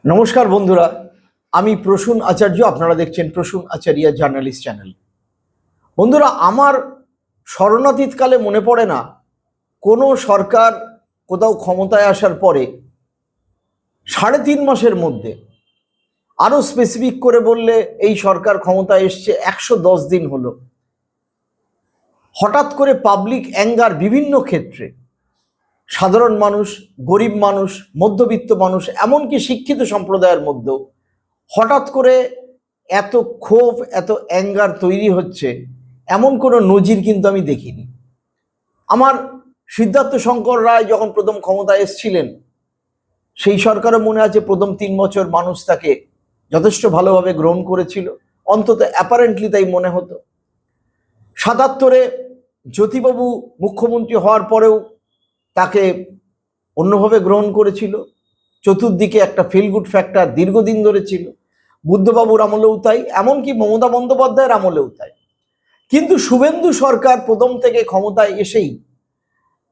নমস্কার বন্ধুরা, আমি প্রসূন আচার্য। আপনারা দেখছেন প্রসূন আচার্য জার্নালিস্ট চ্যানেল। বন্ধুরা, আমার স্মরণাতীতকালে মনে পড়ে না কোনো সরকার কোথাও ক্ষমতায় আসার পরে 3.5 মাসের মধ্যে, আরও স্পেসিফিক করে বললে এই সরকার ক্ষমতায় এসছে 110 দিন হলো, হঠাৎ করে পাবলিক অ্যাঙ্গার বিভিন্ন ক্ষেত্রে, সাধারণ মানুষ, গরিব মানুষ, মধ্যবিত্ত মানুষ, এমনকি শিক্ষিত সম্প্রদায়ের মধ্যেও হঠাৎ করে এত ক্ষোভ, এত অ্যাঙ্গার তৈরি হচ্ছে, এমন কোনো নজির কিন্তু আমি দেখিনি। আমার সিদ্ধার্থ শঙ্কর রায় যখন প্রথম ক্ষমতায় এসেছিলেন, সেই সরকারও মনে আছে প্রথম 3 বছর মানুষ তাকে যথেষ্ট ভালোভাবে গ্রহণ করেছিল, অন্তত অ্যাপারেন্টলি তাই মনে হতো। 77-এ জ্যোতিবাবু মুখ্যমন্ত্রী হওয়ার পরেও তাকে অন্যভাবে গ্রহণ করেছিল। চতুর্দিকে একটা ফিল গুড ফ্যাক্টর দীর্ঘদিন ধরে ছিল। বুদ্ধবাবুর আমলেও তাই, এমনকি মমতা বন্দ্যোপাধ্যায়ের আমলেও তাই। কিন্তু শুভেন্দু সরকার প্রথম থেকে ক্ষমতায় এসেই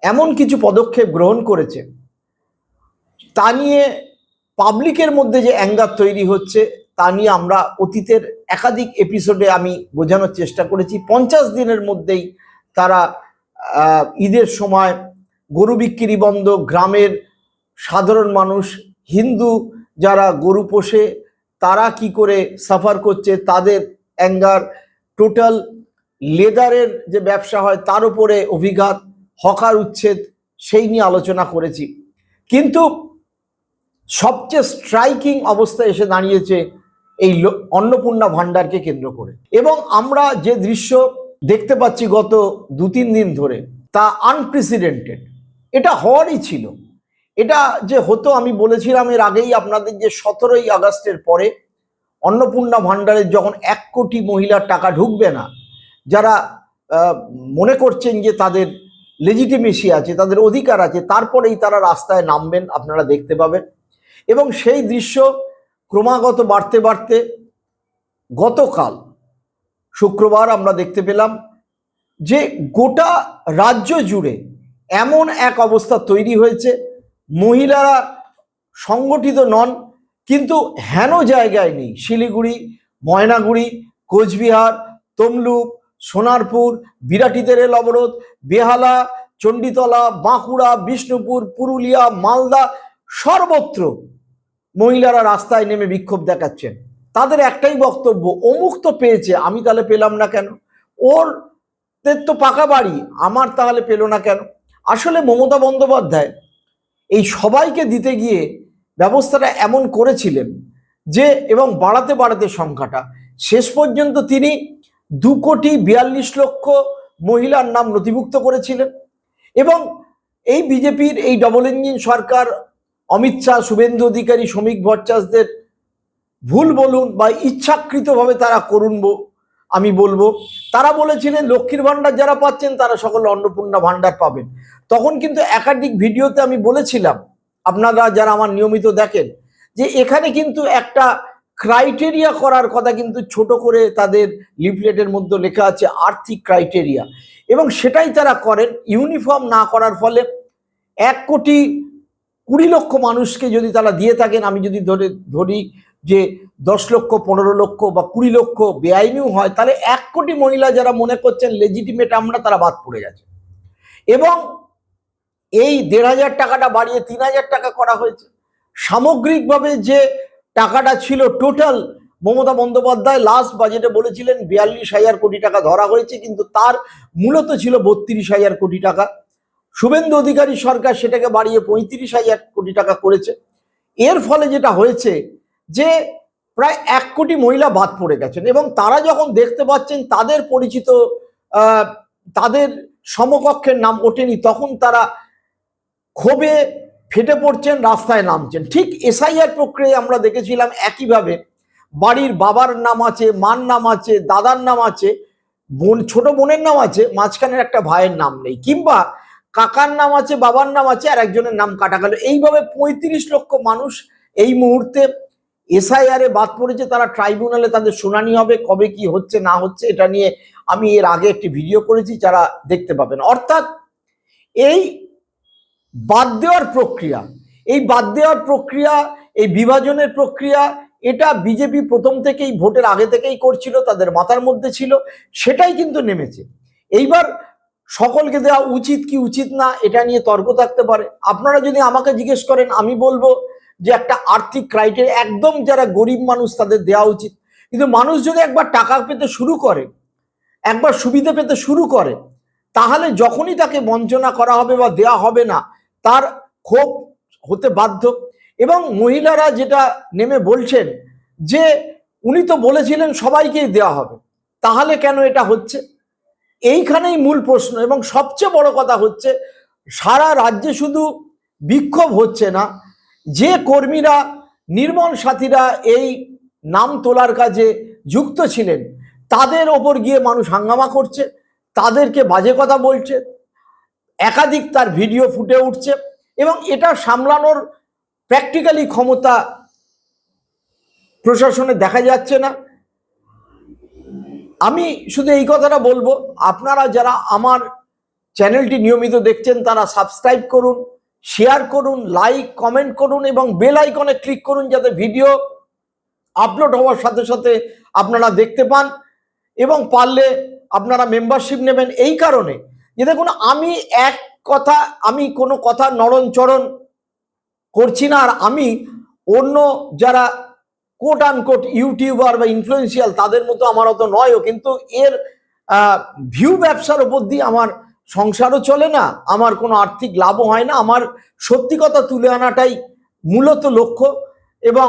এমন কিছু পদক্ষেপ গ্রহণ করেছে, তা নিয়ে পাবলিকের মধ্যে যে অ্যাঙ্গার তৈরি হচ্ছে, তা নিয়ে আমরা অতীতের একাধিক এপিসোডে আমি বোঝানোর চেষ্টা করেছি। 50 দিনের মধ্যেই তারা ঈদের সময় গরু বিক্রি বন্ধ, গ্রামের সাধারণ মানুষ, হিন্দু যারা গরু পোষে তারা কি করে সাফার করছে, তাদের অ্যাঙ্গার, টোটাল লেদারের যে ব্যবসা হয় তার উপরে অভিঘাত, হকার উচ্ছেদ, সেই নিয়ে আলোচনা করেছি। কিন্তু সবচেয়ে স্ট্রাইকিং অবস্থা এসে দাঁড়িয়েছে এই অন্নপূর্ণা ভাণ্ডারকে কেন্দ্র করে, এবং আমরা যে দৃশ্য দেখতে পাচ্ছি গত 2-3 দিন ধরে, তা আনপ্রেসিডেন্টেড। এটা হওয়ারই ছিল। এটা যে হতো, আমি বলেছিলাম এর আগেই আপনাদের, যে 17ই আগস্টের পরে অন্নপূর্ণা ভাণ্ডারের যখন 1 কোটি মহিলার টাকা ঢুকবে না, যারা মনে করছেন যে তাদের লেজিটিমেসি আছে, তাদের অধিকার আছে, তারপরেই তারা রাস্তায় নামবেন, আপনারা দেখতে পাবেন। এবং সেই দৃশ্য ক্রমাগত বাড়তে বাড়তে গতকাল শুক্রবার আমরা দেখতে পেলাম যে গোটা রাজ্য জুড়ে এমন এক অবস্থা তৈরি হয়েছে, মহিলারা সংগঠিত নন, কিন্তু হেন জায়গায় নেই। শিলিগুড়ি, ময়নাগুড়ি, কোচবিহার, তমলুক, সোনারপুর, বিরাটিতে রেল অবরোধ, বেহালা, চণ্ডীতলা, বাঁকুড়া, বিষ্ণুপুর, পুরুলিয়া, মালদা, সর্বত্র মহিলারা রাস্তায় নেমে বিক্ষোভ দেখাচ্ছেন। তাদের একটাই বক্তব্য, অমুক তো পেয়েছে, আমি তাহলে পেলাম না কেন? ওর তো পাকা বাড়ি, আমার তাহলে পেল না কেন? আসলে মমতা বন্দ্যোপাধ্যায় এই সবাইকে দিতে গিয়ে ব্যবস্থাটা এমন করেছিলেন যে, এবং বাড়াতে বাড়াতে সংখ্যাটা শেষ পর্যন্ত তিনি 2,42,00,000 মহিলার নাম নথিভুক্ত করেছিলেন। এবং এই বিজেপির এই ডবল ইঞ্জিন সরকার, অমিত শাহ, শুভেন্দু অধিকারী, শ্রমিক ভট্টাচার্যদের ভুল বলুন বা ইচ্ছাকৃতভাবে তারা করুন, আমি বলবো, তারা বলেছিলেন লক্ষ্মীর ভাণ্ডার যারা পাচ্ছেন তারা সকলে অন্নপূর্ণা ভাণ্ডার পাবেন। তখন কিন্তু একাধিক ভিডিওতে আমি বলেছিলাম, আপনারা যারা আমার নিয়মিত দেখেন, যে এখানে কিন্তু একটা ক্রাইটেরিয়া করার কথা কিন্তু ছোট করে তাদের লিফলেটের মধ্যে লেখা আছে, আর্থিক ক্রাইটেরিয়া, এবং সেটাই তারা করেন। ইউনিফর্ম না করার ফলে 1,20,00,000 মানুষকে যদি তারা দিয়ে থাকেন, আমি যদি ধরি যে 10 লক্ষ, 15 লক্ষ বা 20 লক্ষ বেআইনিও হয়, তাহলে 1 কোটি মহিলা যারা মনে করছেন লেজিটিমেট আমরা, তারা বাদ পড়ে গেছে। এবং এই 1,500 টাকাটা বাড়িয়ে 3,000 টাকা করা হয়েছে। সামগ্রিকভাবে যে টাকাটা ছিল টোটাল, মমতা বন্দ্যোপাধ্যায় লাস্ট বাজেটে বলেছিলেন 42,000 কোটি টাকা ধরা হয়েছে, কিন্তু তার মূলত ছিল 32,000 কোটি টাকা। শুভেন্দু অধিকারী সরকার সেটাকে বাড়িয়ে 35,000 কোটি টাকা করেছে। এর ফলে যেটা হয়েছে যে প্রায় 1 কোটি মহিলা বাদ পড়ে গেছেন, এবং তারা যখন দেখতে পাচ্ছেন তাদের পরিচিত, তাদের সমকক্ষের নাম ওঠেনি, তখন তারা ক্ষোভে ফেটে পড়ছেন, রাস্তায় নামছেন। ঠিক এসআইআর প্রক্রিয়ায় আমরা দেখেছিলাম একইভাবে, বাড়ির বাবার নাম আছে, মার নাম আছে, দাদার নাম আছে, ছোট বোনের নাম আছে, মাঝখানের একটা ভাইয়ের নাম নেই, কিংবা কাকার নাম আছে, বাবার নাম আছে, আর একজনের নাম কাটা গেল। এইভাবে 35 লক্ষ মানুষ এই মুহূর্তে এসআইআর এ বাদ পড়েছে। তারা ট্রাইব্যুনালে তাদের শুনানি হবে, কবে কি হচ্ছে না হচ্ছে এটা নিয়ে আমি এর আগে একটি ভিডিও করেছি, যারা দেখতে পাবেন। অর্থাৎ এই বাদ দেওয়ার প্রক্রিয়া, এই বাদ দেওয়ার প্রক্রিয়া এই বিভাজনের প্রক্রিয়া, এটা বিজেপি প্রথম থেকেই ভোটের আগে থেকেই করছিল, তাদের মাথার মধ্যে ছিল, সেটাই কিন্তু নেমেছে। এইবার সকলকে দেওয়া উচিত কি উচিত না এটা নিয়ে তর্ক থাকতে পারে। আপনারা যদি আমাকে জিজ্ঞেস করেন, আমি বলবো যে একটা আর্থিক ক্রাইটেরিয়া, একদম যারা গরিব মানুষ তাদের দেওয়া উচিত। কিন্তু মানুষ যদি একবার টাকা পেতে শুরু করে, একবার সুবিধা পেতে শুরু করে, তাহলে যখনই তাকে বঞ্চনা করা হবে বা দেয়া হবে না, তার ক্ষোভ হতে বাধ্য। এবং মহিলারা যেটা নেমে বলছেন যে উনি তো বলেছিলেন সবাইকেই দেওয়া হবে, তাহলে কেন এটা হচ্ছে, এইখানেই মূল প্রশ্ন। এবং সবচেয়ে বড় কথা হচ্ছে, সারা রাজ্যে শুধু বিক্ষোভ হচ্ছে না, যে কর্মীরা নির্মল সাথীরা এই নাম তোলার কাজে যুক্ত ছিলেন তাদের ওপর গিয়ে মানুষ হাঙ্গামা করছে, তাদেরকে বাজে কথা বলছে, একাধিক তার ভিডিও ফুটে উঠছে, এবং এটা সামলানোর প্র্যাকটিক্যালি ক্ষমতা প্রশাসনে দেখা যাচ্ছে না। আমি শুধু এই কথাটা বলবো, আপনারা যারা আমার চ্যানেলটি নিয়মিত দেখছেন তারা সাবস্ক্রাইব করুন, শেয়ার করুন, লাইক কমেন্ট করুন এবং বেল আইকনে ক্লিক করুন, যাতে ভিডিও আপলোড হওয়ার সাথে সাথে আপনারা দেখতে পান। এবং পারলে আপনারা মেম্বারশিপ নেবেন, এই কারণে যে দেখুন, আমি কোনো কথা নড়নচড়ন করছি না, আর আমি অন্য যারা কোট আনকোট ইউটিউবার বা ইনফ্লুয়েন্সিয়াল তাদের মতো আমার অত নয়ও, কিন্তু এর ভিউ ব্যবসার উপর দিয়ে আমার সংসারও চলে না, আমার কোনো আর্থিক লাভও হয় না। আমার সত্যি কথা তুলে আনাটাই মূলত লক্ষ্য, এবং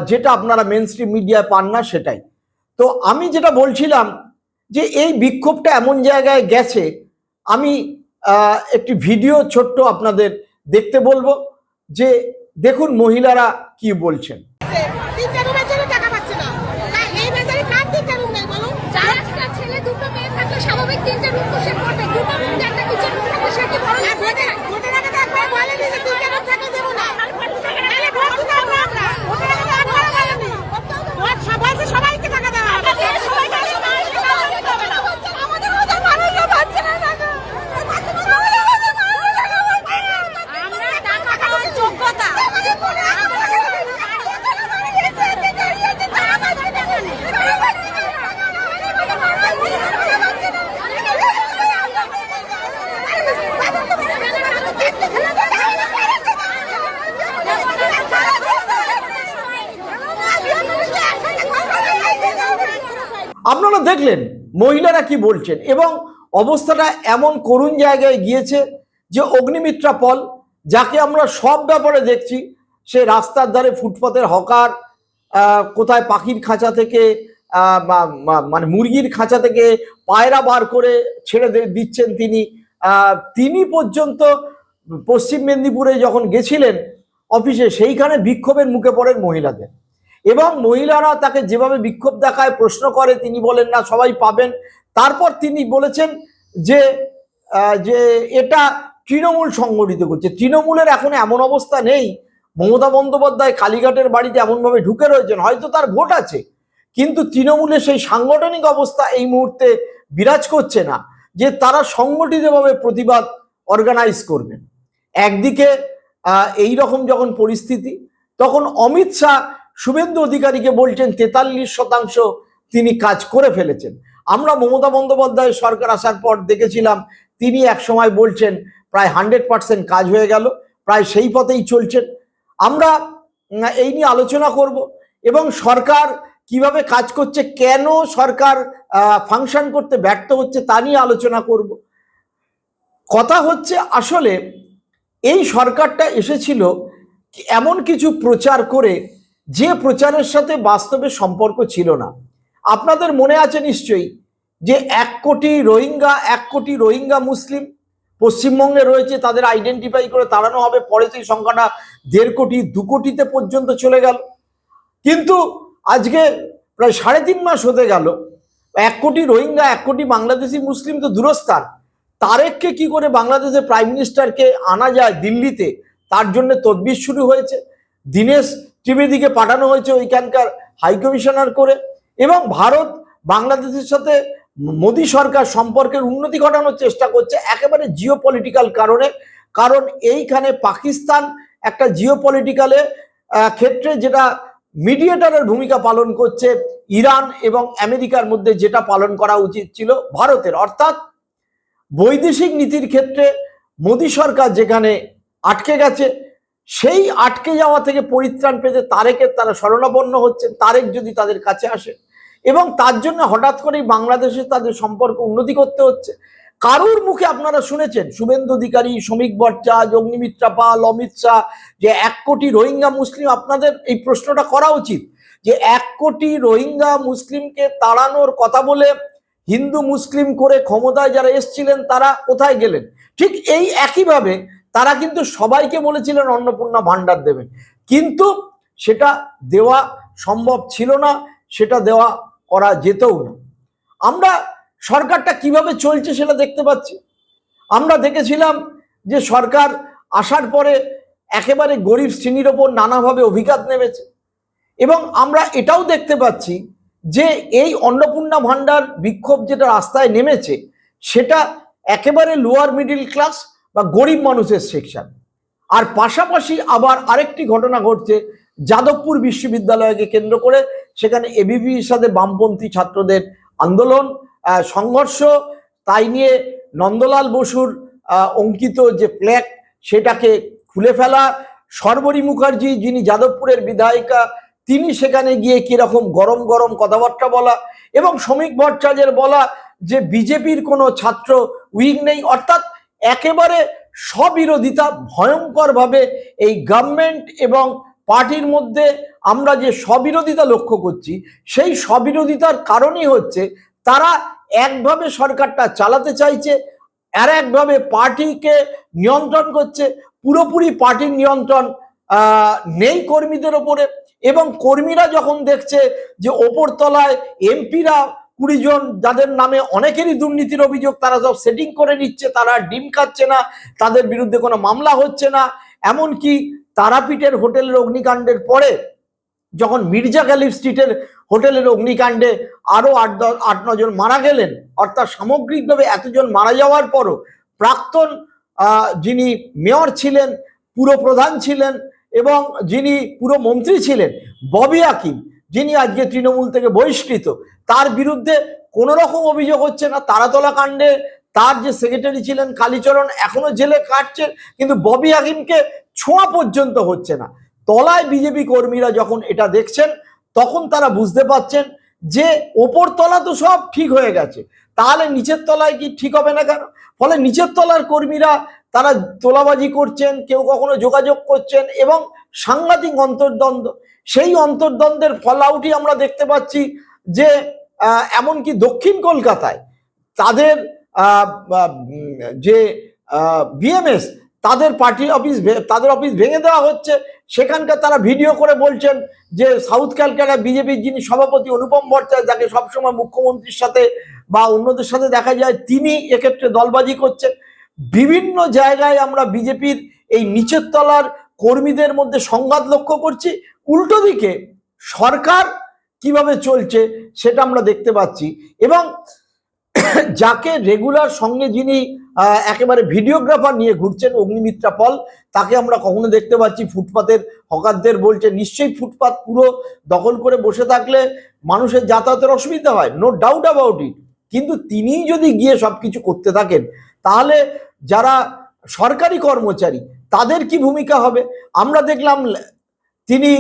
যেটা আপনারা মেন স্ট্রিম মিডিয়ায় পান না সেটাই। তো আমি যেটা বলছিলাম যে এই বিক্ষোভটা এমন জায়গায় গেছে, আমি একটি ভিডিও ছোট্ট আপনাদের দেখতে বলবো, যে দেখুন মহিলারা কি বলছেন। আপনারা দেখলেন মহিলারা কি বলছেন, এবং অবস্থাটা এমন করুণ জায়গায় গিয়েছে যে অগ্নিমিত্রা পল, যাকে আমরা সব ব্যাপারে দেখছি, সে রাস্তার ধারে ফুটপাতের হকার, কোথায় পাখির খাঁচা থেকে মানে মুরগির খাঁচা থেকে পায়রা বার করে ছেড়ে দিচ্ছেন তিনি পর্যন্ত পশ্চিম মেদিনীপুরে যখন গেছিলেন অফিসে, সেইখানে বিক্ষোভের মুখে পড়েন মহিলাদের, এবং মহিলারা তাকে যেভাবে বিক্ষোভ দেখায়, প্রশ্ন করে, তিনি বলেন না সবাই পাবেন। তারপর তিনি বলেছেন যে এটা তৃণমূল সংগঠিত করছে। তৃণমূলের এখন এমন অবস্থা নেই, মমতা বন্দ্যোপাধ্যায় কালীঘাটের বাড়িতে এমনভাবে ঢুকে রয়েছেন, হয়তো তার ভোট আছে, কিন্তু তৃণমূলের সেই সাংগঠনিক অবস্থা এই মুহূর্তে বিরাজ করছে না যে তারা সংগঠিতভাবে প্রতিবাদ অর্গানাইজ করবেন। একদিকে এই রকম যখন পরিস্থিতি, তখন অমিত শাহ শুভেন্দু অধিকারীকে বলছেন 43% তিনি কাজ করে ফেলেছেন। আমরা মমতা বন্দ্যোপাধ্যায় সরকার আসার পর দেখেছিলাম তিনি এক সময় বলছেন প্রায় 100% কাজ হয়ে গেল, প্রায় সেই পথেই চলছেন। আমরা এই নিয়ে আলোচনা করব, এবং সরকার কিভাবে কাজ করছে, কেন সরকার ফাংশন করতে ব্যর্থ হচ্ছে তা নিয়ে আলোচনা করব। কথা হচ্ছে, আসলে এই সরকারটা এসেছিল এমন কিছু প্রচার করে, যে প্রচারের সাথে বাস্তবে সম্পর্ক ছিল না। আপনাদের মনে আছে নিশ্চয়ই যে 1 কোটি রোহিঙ্গা মুসলিম পশ্চিমবঙ্গে রয়েছে, তাদের আইডেন্টিফাই করে তাড়ানো হবে, পরে সেই সংখ্যাটা 1.5 কোটি 2 কোটিতে পর্যন্ত চলে গেল। কিন্তু আজকে প্রায় 3.5 মাস হতে গেল, 1 কোটি রোহিঙ্গা 1 কোটি বাংলাদেশি মুসলিম তো দূরস্থান, তারেককে কি করে বাংলাদেশের প্রাইম মিনিস্টারকে আনা যায় দিল্লিতে, তার জন্য তদবির শুরু হয়েছে। দীনেশ ত্রিবেদীকে পাঠানো হয়েছে ওইখানকার হাইকমিশনার করে, এবং ভারত বাংলাদেশের সাথে মোদী সরকার সম্পর্কের উন্নতি ঘটানোর চেষ্টা করছে একেবারে জিওপলিটিক্যাল কারণে। কারণ এইখানে পাকিস্তান একটা জিওপলিটিক্যালে ক্ষেত্রে যেটা মিডিয়েটরের ভূমিকা পালন করছে ইরান এবং আমেরিকার মধ্যে, যেটা পালন করা উচিত ছিল ভারতের। অর্থাৎ বৈদেশিক নীতির ক্ষেত্রে মোদী সরকার যেখানে আটকে গেছে, সেই আটকে যাওয়া থেকে পরিত্রাণ পেতে তারেকের তারা শরণাপন্ন হচ্ছে। তারেক যদি তাদের কাছে আসে এবং তার জন্য হঠাৎ করেই বাংলাদেশে তাদের সম্পর্ক উন্নতি করতে হচ্ছে। কারুর মুখে আপনারা শুনেছেন শুভেন্দু অধিকারী, শ্রমিক ভট্টাচার্য, অগ্নিমিত্রা পাল, অমিত শাহ যে 1 কোটি রোহিঙ্গা মুসলিম, আপনাদের এই প্রশ্নটা করা উচিত যে 1 কোটি রোহিঙ্গা মুসলিমকে তাড়ানোর কথা বলে হিন্দু মুসলিম করে ক্ষমতায় যারা এসছিলেন তারা কোথায় গেলেন? ঠিক এই একইভাবে তারা কিন্তু সবাইকে বলেছিলেন অন্নপূর্ণা ভান্ডার দেবেন, কিন্তু সেটা দেওয়া সম্ভব ছিল না, সেটা দেওয়া করা যেতেও না। আমরা সরকারটা কিভাবে চলছে সেটা দেখতে পাচ্ছি। আমরা দেখেছিলাম যে সরকার আসার পরে একেবারে গরিব শ্রেণীর ওপর নানাভাবে অভিঘাত নেমেছে, এবং আমরা এটাও দেখতে পাচ্ছি যে এই অন্নপূর্ণা ভান্ডার বিক্ষোভ যেটা রাস্তায় নেমেছে সেটা একেবারে লোয়ার মিডিল ক্লাস বা গরিব মানুষের সেকশন। আর পাশাপাশি আবার আরেকটি ঘটনা ঘটছে যাদবপুর বিশ্ববিদ্যালয়কে কেন্দ্র করে, সেখানে এবিভির সাথে বামপন্থী ছাত্রদের আন্দোলন, সংঘর্ষ, তাই নিয়ে নন্দলাল বসুর অঙ্কিত যে ফ্ল্যাগ সেটাকে খুলে ফেলা, শর্বরী মুখার্জি যিনি যাদবপুরের বিধায়িকা তিনি সেখানে গিয়ে কিরকম গরম গরম কথাবার্তা বলা, এবং শ্রমিক ভট্টাচার্যের বলা যে বিজেপির কোনো ছাত্র উইং নেই। অর্থাৎ একেবারে স্ববিরোধিতা ভয়ঙ্করভাবে এই গভর্নমেন্ট এবং পার্টির মধ্যে আমরা যে স্ববিরোধিতা লক্ষ্য করছি, সেই স্ববিরোধিতার কারণই হচ্ছে তারা একভাবে সরকারটা চালাতে চাইছে, আর একভাবে পার্টিকে নিয়ন্ত্রণ করছে। পুরোপুরি পার্টির নিয়ন্ত্রণ নেই কর্মীদের ওপরে, এবং কর্মীরা যখন দেখছে যে ওপর তলায় এমপিরা 20 জন যাদের নামে অনেকেরই দুর্নীতির অভিযোগ, তারা সব সেটিং করে নিচ্ছে, তারা ডিম খাচ্ছে না, তাদের বিরুদ্ধে কোনো মামলা হচ্ছে না। এমনকি তারাপীঠের হোটেলের অগ্নিকাণ্ডের পরে যখন মির্জা গালিব স্ট্রিটের হোটেলের অগ্নিকাণ্ডে আরো 8-9 জন মারা গেলেন, অর্থাৎ সামগ্রিকভাবে এতজন মারা যাওয়ার পরও প্রাক্তন যিনি মেয়র ছিলেন, পুরপ্রধান ছিলেন এবং যিনি পুরমন্ত্রী ছিলেন ববি হাকিম, যিনি আজকে তৃণমূল থেকে বহিষ্কৃত, তার বিরুদ্ধে কোনো রকম অভিযোগ হচ্ছে না। তারাতলা কাণ্ডে তার যে সেক্রেটারি ছিলেন কালীচরণ এখনো জেলে কাটছেন, কিন্তু ববি হাকিমকে ছোঁয়া পর্যন্ত হচ্ছে না। তলায় বিজেপি কর্মীরা যখন এটা দেখছেন তখন তারা বুঝতে পারছেন যে ওপর তলা তো সব ঠিক হয়ে গেছে, তাহলে নিচের তলায় কি ঠিক হবে না কেন? ফলে নিচের তলার কর্মীরা তারা তোলাবাজি করছেন, কেউ কখনো যোগাযোগ করছেন, এবং সাংঘাতিক অন্তর্দ্বন্দ্ব। সেই অন্তর্দ্বন্দ্বের ফলাউটই আমরা দেখতে পাচ্ছি যে এমনকি দক্ষিণ কলকাতায় তাদের যে বিএমএস তাদের পার্টি অফিস, তাদের অফিস ভেঙে দেওয়া হচ্ছে। সেখানকার তারা ভিডিও করে বলছেন যে সাউথ ক্যালকাটা বিজেপির যিনি সভাপতি অনুপম ভট্টাচার্য, যাকে সবসময় মুখ্যমন্ত্রীর সাথে বা অন্যদের সাথে দেখা যায়, তিনি এক্ষেত্রে দলবাজি করছেন। বিভিন্ন জায়গায় আমরা বিজেপির এই নিচের তলার কর্মীদের মধ্যে সংঘাত লক্ষ্য করছি। উল্টো দিকে সরকার কিভাবে চলছে সেটা আমরা দেখতে পাচ্ছি, এবং যাকে রেগুলার সঙ্গে যিনি একেবারে ভিডিওগ্রাফার নিয়ে ঘুরছেন অগ্নিমিত্রা পল, তাকে আমরা কখনো দেখতে পাচ্ছি ফুটপাতের হকারদের বলছে নিশ্চয়ই ফুটপাত পুরো দখল করে বসে থাকলে মানুষের যাতায়াতের অসুবিধা হয়, নো ডাউট অ্যাবাউট ইট, কিন্তু তিনি যদি গিয়ে সবকিছু করতে থাকেন তাহলে যারা সরকারি কর্মচারী তাদের কি ভূমিকা হবে? আমরা দেখলাম তিনি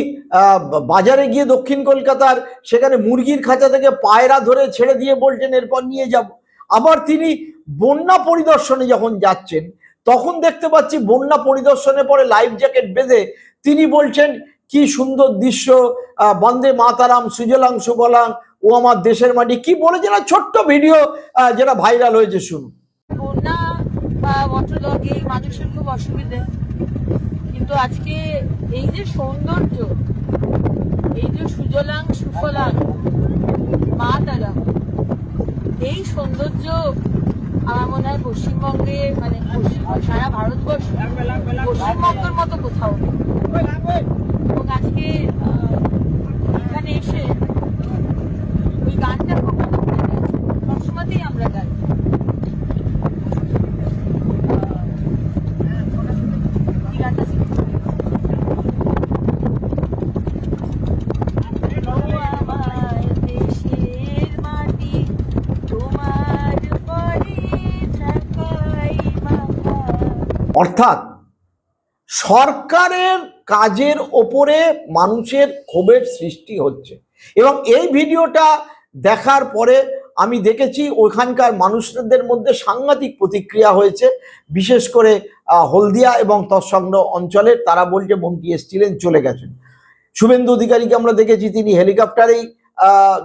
বাজারে গিয়ে দক্ষিণ কলকাতার সেখানে মুরগির খাঁচা থেকে পায়রা ধরে ছেড়ে দিয়ে বলছেন এরপর নিয়ে যাব। আবার তিনি বন্যা পরিদর্শনে যখন যাচ্ছেন তখন দেখতে পাচ্ছি বন্যা পরিদর্শনের পরে লাইফ জ্যাকেট বেঁধে তিনি বলছেন কি সুন্দর দৃশ্য, বন্দে মাতারাম, সুজলাং সুফলাং, ও আমার দেশের মাটি, কি বলেছেন, ছোট্ট ভিডিও যেটা ভাইরাল হয়েছে, শুনুন। বন্যা বা ওয়াটারলগে মানুষের খুব অসুবিধে, কিন্তু আজকে এই যে সৌন্দর্য, এই যে সুজলাং সুফলাং মা তারা, এই সৌন্দর্য আমার মনে হয় পশ্চিমবঙ্গে, মানে সারা ভারতবর্ষ, পশ্চিমবঙ্গের মতো কোথাও নেই। এবং আজকে এখানে এসে ওই গানটা খুব মনে পড়ে গেছে, সবসময়তেই আমরা গাই। অর্থাৎ সরকারের কাজের ওপরে মানুষের ক্ষোভের সৃষ্টি হচ্ছে। এবং এই ভিডিওটা দেখার পরে আমি দেখেছি ওইখানকার মানুষদের মধ্যে সাংঘাতিক প্রতিক্রিয়া হয়েছে, বিশেষ করে হলদিয়া এবং তৎসংলগ্ন অঞ্চলের। তারা বলছে মন্ত্রী এসেছিলেন, চলে গেছেন। শুভেন্দু অধিকারীকে আমরা দেখেছি তিনি হেলিকপ্টারেই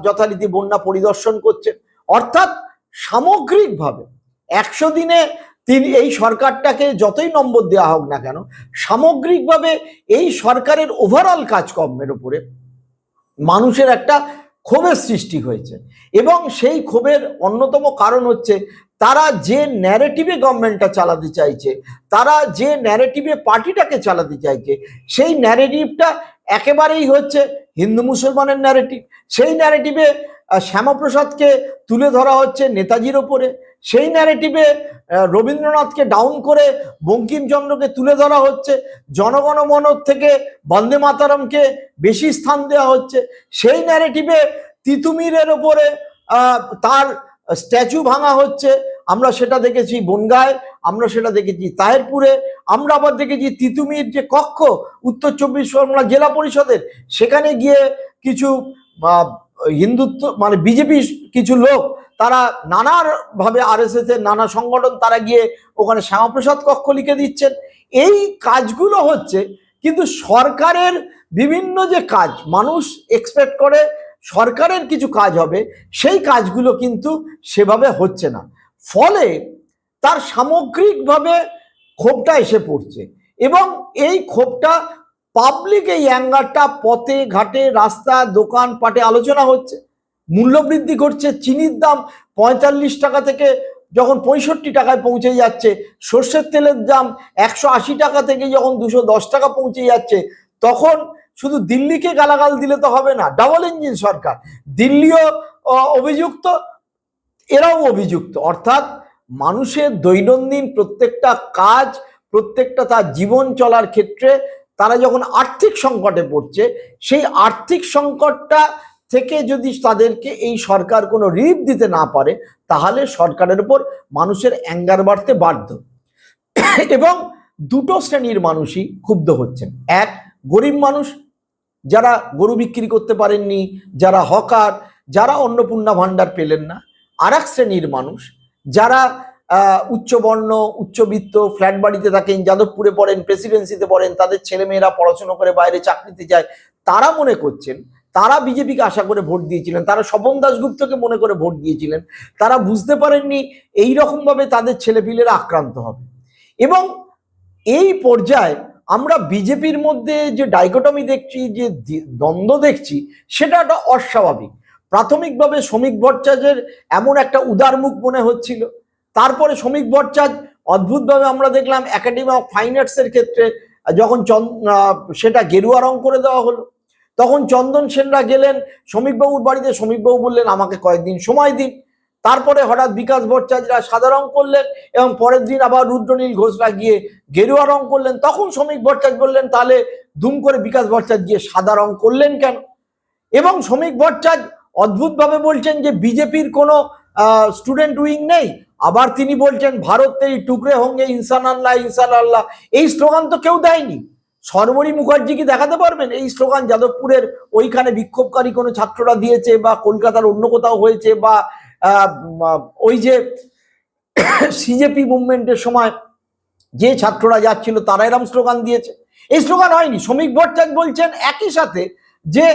যথারীতি বন্যা পরিদর্শন করছেন। অর্থাৎ সামগ্রিকভাবে 100 দিনে তিনি এই সরকারটাকে যতই নম্বর দেওয়া হোক না কেন, সামগ্রিকভাবে এই সরকারের ওভারঅল কাজকর্মের উপরে মানুষের একটা ক্ষোভের সৃষ্টি হয়েছে। এবং সেই ক্ষোভের অন্যতম কারণ হচ্ছে তারা যে ন্যারেটিভে গভর্নমেন্টটা চালাতে চাইছে, তারা যে ন্যারেটিভে পার্টিটাকে চালাতে চাইছে, সেই ন্যারেটিভটা একেবারেই হচ্ছে হিন্দু মুসলমানের ন্যারেটিভ। সেই ন্যারেটিভে শ্যামাপ্রসাদকে তুলে ধরা হচ্ছে নেতাজির ওপরে, সেই ন্যারেটিভে রবীন্দ্রনাথকে ডাউন করে বঙ্কিমচন্দ্রকে তুলে ধরা হচ্ছে, জনগণমন থেকে বন্দে মাতরমকে বেশি স্থান দেওয়া হচ্ছে, সেই ন্যারেটিভে তিতুমিরের ওপরে তার স্ট্যাচু ভাঙা হচ্ছে। আমরা সেটা দেখেছি বনগাঁয়, আমরা সেটা দেখেছি তাহেরপুরে, আমরা আবার দেখেছি তিতুমির যে কক্ষ উত্তর 24 পরগনা জেলা পরিষদের, সেখানে গিয়ে কিছু হিন্দুত্ব মানে বিজেপি কিছু লোক তারা নানাভাবে আরএসএস এর নানা সংগঠন তারা গিয়ে ওখানে শ্যামাপ্রসাদ কক্ষ লিখে দিচ্ছেন। এই কাজগুলো হচ্ছে, কিন্তু সরকারের বিভিন্ন যে কাজ মানুষ এক্সপেক্ট করে সরকারের কিছু কাজ হবে, সেই কাজগুলো কিন্তু সেভাবে হচ্ছে না। ফলে তার সামগ্রিকভাবে ক্ষোভটা এসে পড়ছে। এবং এই ক্ষোভটা পাবলিক, এই অ্যাঙ্গারটা পথে ঘাটে রাস্তা দোকানপাটে আলোচনা হচ্ছে। মূল্যবৃদ্ধি ঘটছে, চিনির দাম 45 টাকা থেকে যখন 65 টাকায় পৌঁছে যাচ্ছে, সর্ষের তেলের দাম 180 টাকা থেকে যখন 210 টাকা পৌঁছে যাচ্ছে, তখন শুধু দিল্লিকে গালাগাল দিলে তো হবে না। ডাবল ইঞ্জিন সরকার, দিল্লিও অভিযুক্ত, এরাও অভিযুক্ত। অর্থাৎ মানুষের দৈনন্দিন প্রত্যেকটা কাজ, প্রত্যেকটা তার জীবন চলার ক্ষেত্রে তারা যখন আর্থিক সংকটে পড়ছে, সেই আর্থিক সংকটটা থেকে যদি তাদেরকে এই সরকার কোনো রিলিফ দিতে না পারে, তাহলে সরকারের উপর মানুষের অ্যাঙ্গার বাড়তে বাধ্য। এবং দুটো শ্রেণীর মানুষই ক্ষুব্ধ হচ্ছেন। এক, গরিব মানুষ যারা গরু বিক্রি করতে পারেননি, যারা হকার, যারা অন্নপূর্ণা ভাণ্ডার পেলেন না। আর এক শ্রেণীর মানুষ যারা উচ্চবর্ণ, উচ্চবিত্ত, ফ্ল্যাট বাড়িতে থাকেন, যাদবপুরে পড়েন, প্রেসিডেন্সিতে পড়েন, তাদের ছেলেমেয়েরা পড়াশোনা করে বাইরে চাকরিতে যায়, তারা মনে করছেন, তারা বিজেপিকে আশা করে ভোট দিয়েছিলেন, তারা স্বপন দাশগুপ্তকে মনে করে ভোট দিয়েছিলেন, তারা বুঝতে পারেননি এই রকমভাবে তাদের ছেলেপিলেরা আক্রান্ত হবে। এবং এই পর্যায়ে আমরা বিজেপির মধ্যে যে ডাইকোটমি দেখছি, যে দ্বন্দ্ব দেখছি, সেটা একটা অস্বাভাবিক। প্রাথমিকভাবে শ্রমিক ভট্টাচার্যের এমন একটা উদারমুখ মনে হচ্ছিল, তারপরে শ্রমিক ভট্টাচার্য অদ্ভুতভাবে আমরা দেখলাম একাডেমি অফ ফাইন আর্টসের ক্ষেত্রে যখন সেটা গেরুয়া রং করে দেওয়া হলো, তখন চন্দন সেনরা গেলেন শ্রমিকবাবুর বাড়িতে, শ্রমিকবাবু বললেন আমাকে কয়েকদিন সময় দিন। তারপরে হঠাৎ বিকাশ ভট্টাচার্যরা সাদা রং করলেন, এবং পরের দিন আবার রুদ্রনীল ঘোষরা গিয়ে গেরুয়া রং করলেন। তখন শ্রমিক ভট্টাচার্য বললেন তাহলে দুম করে বিকাশ ভট্টাচার্য গিয়ে সাদা রং করলেন কেন? এবং শ্রমিক ভট্টাচার্য অদ্ভুতভাবে বলছেন যে বিজেপির কোনো স্টুডেন্ট উইং নেই। আবার তিনি বলছেন ভারত তেই টুকরে হোঙ্গে ইনসান আল্লাহ ইনসান আল্লাহ। এই স্লোগান তো কেউ দেয়নি। সর্বরী মুখার্জি কি দেখাতে পারবেন এই স্লোগান যাদবপুরের ওইখানে বিক্ষোভকারী কোনো ছাত্ররা দিয়েছে, বা কলকাতার অন্য কোথাও হয়েছে, বা ওই যে সিজেপি মুভমেন্টের সময় যে ছাত্ররা যাচ্ছিল তারা এরম স্লোগান দিয়েছে? এই স্লোগান হয়নি। শ্রমিক ভট্টাচার্য বলছেন একই সাথে যে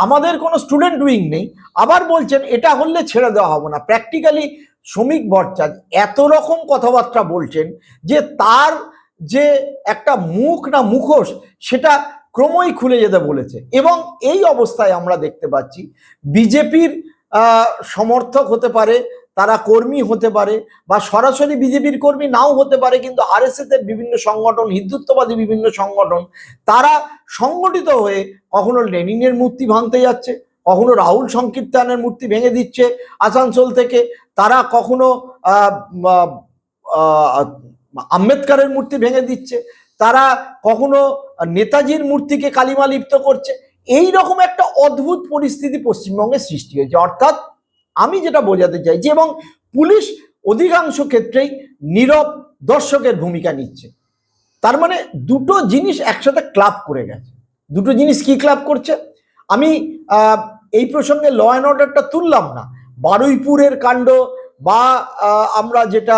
আমাদের কোনো স্টুডেন্ট উইং নেই, আবার বলছেন এটা হলে ছেড়ে দেওয়া হবে না। প্র্যাকটিক্যালি শ্রমিক ভট্টাচার্য এত রকম কথাবার্তা বলছেন যে তার যে একটা মুখ না মুখোশ, সেটা ক্রমই খুলে যেতে বলেছে। এবং এই অবস্থায় আমরা দেখতে পাচ্ছি বিজেপির সমর্থক হতে পারে, তারা কর্মী হতে পারে, বা সরাসরি বিজেপির কর্মী নাও হতে পারে, কিন্তু আরএসএস এর বিভিন্ন সংগঠন, হিন্দুত্ববাদী বিভিন্ন সংগঠন, তারা সংগঠিত হয়ে কখনো লেনিনের মূর্তি ভাঙতে যাচ্ছে, কখনো রাহুল সংকীর্তনের মূর্তি ভেঙে দিচ্ছে আসানসোল থেকে, তারা কখনো আম্বেদকরের মূর্তি ভেঙে দিচ্ছে, তারা কখনো নেতাজির মূর্তিকে কালিমা লিপ্ত করছে। এই রকম একটা অদ্ভুত পরিস্থিতি পশ্চিমবঙ্গে সৃষ্টি হয়েছে। অর্থাৎ আমি যেটা বোঝাতে চাইছি, এবং পুলিশ অধিকাংশ ক্ষেত্রেই নীরব দর্শকের ভূমিকা নিচ্ছে। তার মানে দুটো জিনিস একসাথে ক্লাব করে গেছে। দুটো জিনিস কি ক্লাব করছে? আমি এই প্রসঙ্গে ল অ্যান্ড অর্ডারটা তুললাম না, বারুইপুরের কাণ্ড বা আমরা যেটা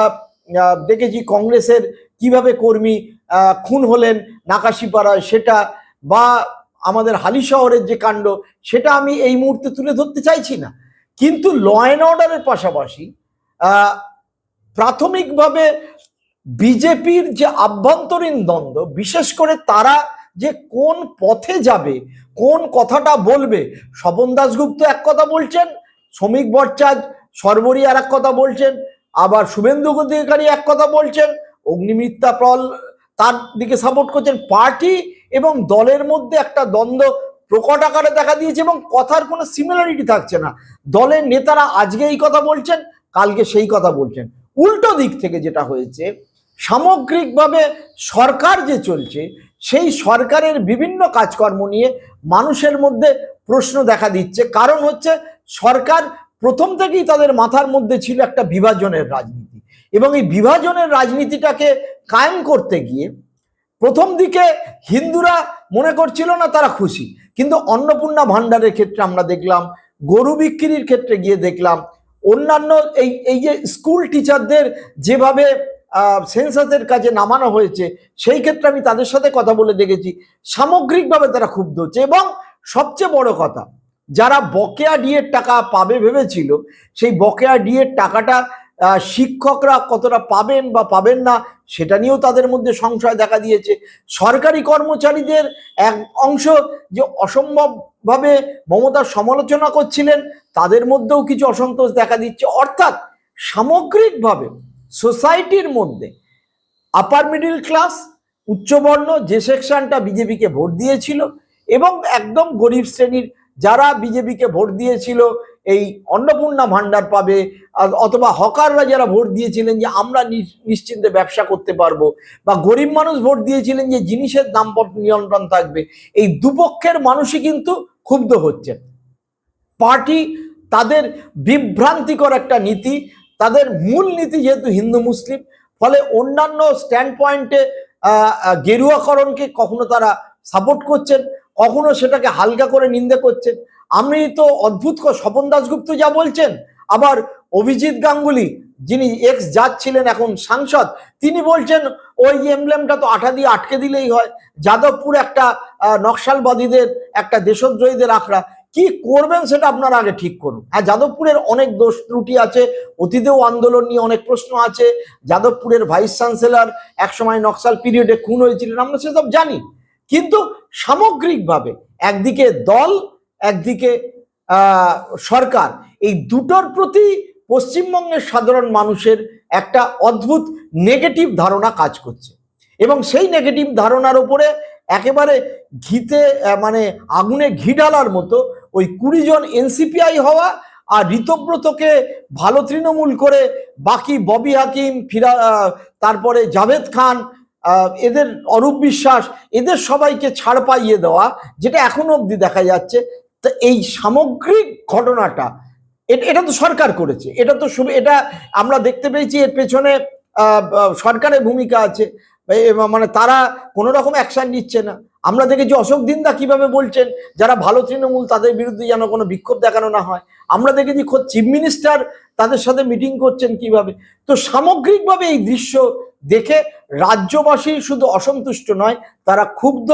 দেখেছি কংগ্রেসের কিভাবে কর্মী খুন হলেন নাকাশিপাড়ায় সেটা, বা আমাদের হালিশহরের যে কাণ্ড, সেটা আমি এই মুহূর্তে তুলে ধরতে চাইছি না। কিন্তু ল অ্যান্ড অর্ডারের পাশাপাশি প্রাথমিকভাবে বিজেপির যে আভ্যন্তরীণ দ্বন্দ্ব, বিশেষ করে তারা যে কোন পথে যাবে, কোন কথাটা বলবে, স্বপন দাশগুপ্ত এক কথা বলছেন, শ্রমিক ভট্টাচার্য সর্বরী আর এক কথা বলছেন, আবার শুভেন্দু অধিকারী এক কথা বলছেন, অগ্নিমিত্রা প্রল তার দিকে সাপোর্ট করছেন। পার্টি এবং দলের মধ্যে একটা দ্বন্দ্ব প্রকট আকারে দেখা দিয়েছে এবং কথার কোনো সিমিলারিটি থাকছে না। দলের নেতারা আজকে এই কথা বলছেন, কালকে সেই কথা বলছেন। উল্টো দিক থেকে যেটা হয়েছে, সামগ্রিকভাবে সরকার যে চলছে, সেই সরকারের বিভিন্ন কাজকর্ম নিয়ে মানুষের মধ্যে প্রশ্ন দেখা দিচ্ছে। কারণ হচ্ছে সরকার প্রথম থেকেই তাদের মাথার মধ্যে ছিল একটা বিভাজনের রাজনীতি, এবং এই বিভাজনের রাজনীতিটাকে কায়েম করতে গিয়ে প্রথম দিকে হিন্দুরা মনে করছিল না তারা খুশি, কিন্তু অন্নপূর্ণা ভাণ্ডারের ক্ষেত্রে আমরা দেখলাম, গরু বিক্রির ক্ষেত্রে গিয়ে দেখলাম, অন্যান্য এই যে স্কুল টিচারদের যেভাবে সেন্সাসের কাজে নামানো হয়েছে, সেই ক্ষেত্রে আমি তাদের সাথে কথা বলে দেখেছি, সামগ্রিকভাবে তারা ক্ষুব্ধ হচ্ছে। এবং সবচেয়ে বড় কথা, যারা বকেয়া ডিএর টাকা পাবে ভেবেছিল, সেই বকেয়া ডিএর টাকাটা শিক্ষকরা কতটা পাবেন বা পাবেন না সেটা নিয়েও তাদের মধ্যে সংশয় দেখা দিয়েছে। সরকারি কর্মচারীদের এক অংশ যে অসম্ভবভাবে মমতার সমালোচনা করছিলেন, তাদের মধ্যেও কিছু অসন্তোষ দেখা দিচ্ছে। অর্থাৎ সামগ্রিকভাবে সোসাইটির মধ্যে আপার মিডিল ক্লাস, উচ্চবর্ণ যে সেকশনটা বিজেপিকে ভোট দিয়েছিল, এবং একদম গরিব শ্রেণীর যারা বিজেপিকে ভোট দিয়েছিল এই অন্নপূর্ণা ভাণ্ডার পাবে, অথবা হকাররা যারা ভোট দিয়েছিলেন যে আমরা নিশ্চিন্তে ব্যবসা করতে পারবো, বা গরিব মানুষ ভোট দিয়েছিলেন যে জিনিসের দাম নিয়ন্ত্রণ থাকবে, এই দুপক্ষের মানুষই কিন্তু ক্ষুব্ধ হচ্ছেন। পার্টি তাদের বিভ্রান্তিকর একটা নীতি, তাদের মূল নীতি যেহেতু হিন্দু মুসলিম, ফলে অন্যান্য স্ট্যান্ড পয়েন্টে গেরুয়াকরণকে কখনো তারা সাপোর্ট করছেন, কখনো সেটাকে হালকা করে নিন্দে করছেন। আমি তো অদ্ভুত স্বপন দাশগুপ্ত যা বলছেন, আবার অভিজিৎ গাঙ্গুলি যিনি এক্স জাজ ছিলেন এখন সাংসদ, তিনি বলছেন ওই এমব্লেমটা তো আঠা দিয়ে আটকে দিলেই হয়। যাদবপুর একটা নকশালবাদীদের, একটা দেশদ্রোহীদের আখড়া, কি করবেন সেটা আপনারা আগে ঠিক করুন। হ্যাঁ, যাদবপুরের অনেক দোষ ত্রুটি আছে, অতীতেও আন্দোলন নিয়ে অনেক প্রশ্ন আছে। যাদবপুরের ভাইস চ্যান্সেলর একসময় নকশাল পিরিয়ডে খুন হয়েছিলেন, আমরা সেসব জানি। কিন্তু সামগ্রিকভাবে একদিকে দল, একদিকে সরকার, এই দুটোর প্রতি পশ্চিমবঙ্গের সাধারণ মানুষের একটা অদ্ভুত নেগেটিভ ধারণা কাজ করছে, এবং সেই নেগেটিভ ধারণার উপরে একেবারে ঘিতে মানে আগুনে ঘি ঢালার মতো ওই 20 জন এনসিপিআই হওয়া আর ঋতব্রতকে ভালো তৃণমূল করে বাকি ববি হাকিম, তারপরে জাভেদ খান, এদের অরূপ বিশ্বাস, এদের সবাইকে ছাড় পাইয়ে দেওয়া, যেটা এখনো অবধি দেখা যাচ্ছে। তো এই সামগ্রিক ঘটনাটা এটা তো সরকার করেছে, এটা আমরা দেখতে পেয়েছি, এর পেছনে সরকারের ভূমিকা আছে, মানে তারা কোনো রকম অ্যাকশন নিচ্ছে না। আমরা দেখেছি অশোক দিন্দা কিভাবে বলছেন যারা ভালো তৃণমূল তাদের বিরুদ্ধে যেন কোনো বিক্ষোভ দেখানো না হয়। আমরা দেখেছি খোদ চিফ মিনিস্টার তাদের সাথে মিটিং করছেন কিভাবে। তো সামগ্রিকভাবে এই দৃশ্য দেখে রাজ্যবাসী শুধু অসন্তুষ্ট নয়, তারা ক্ষুব্ধ,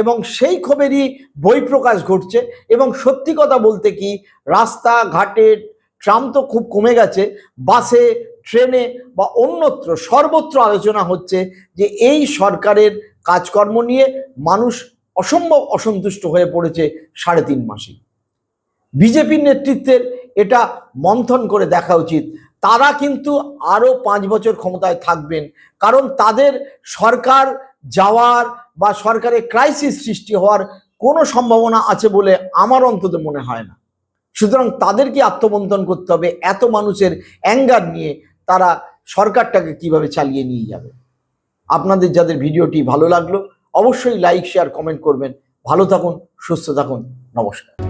এবং সেই ক্ষোভেরই বহিঃপ্রকাশ ঘটছে। এবং সত্যি কথা বলতে কি, রাস্তাঘাটে ট্রাম তো খুব কমে গেছে, বাসে, ট্রেনে বা অন্যত্র সর্বত্র আলোচনা হচ্ছে যে এই সরকারের কাজকর্ম নিয়ে মানুষ অসম্ভব অসন্তুষ্ট হয়ে পড়েছে 3.5 মাসে। বিজেপির নেতৃত্বের এটা মন্থন করে দেখা উচিত। তারা কিন্তু আরো 5 বছর ক্ষমতায় থাকবেন, কারণ তাদের সরকার যাওয়ার বা সরকারের ক্রাইসিস সৃষ্টি হওয়ার কোনো সম্ভাবনা আছে বলে আমার অন্তত মনে হয় না। সুতরাং তাদেরকে আত্মমন্থন করতে হবে, এত মানুষের অ্যাঙ্গার নিয়ে তারা সরকারটাকে কিভাবে চালিয়ে নিয়ে যাবে। আপনাদের যাদের ভিডিওটি ভালো লাগলো অবশ্যই লাইক, শেয়ার, কমেন্ট করবেন। ভালো থাকুন, সুস্থ থাকুন, নমস্কার।